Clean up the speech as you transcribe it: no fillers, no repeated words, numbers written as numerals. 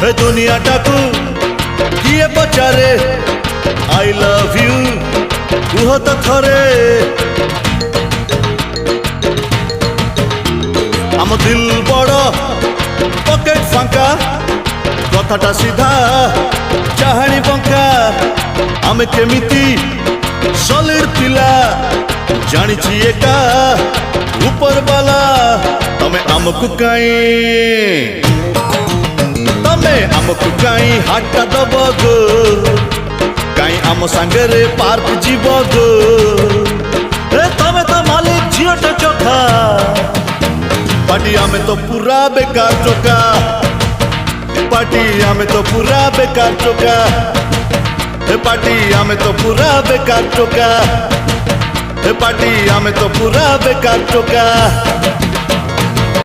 ए दुनियाटाकू किए पचारे I love you कुह तो थरे आम दिल बड़ पकेट फांका कथाटा सीधा चाहाणी बंका आमे केमिति सलिड पिला जानिछि एका ऊपर वाला तमे आमकु काई हाटटा दब गो काई आम सांगरे पार्क जीव गो तमे तो मालिक झीटा चोखा पार्टी आमे तो पूरा बेकार चोका पार्टी आमे तो पूरा बेकार चोका पार्टी आमे तो पूरा बेकार चोका पार्टी आमे तो पूरा बेकार चोका।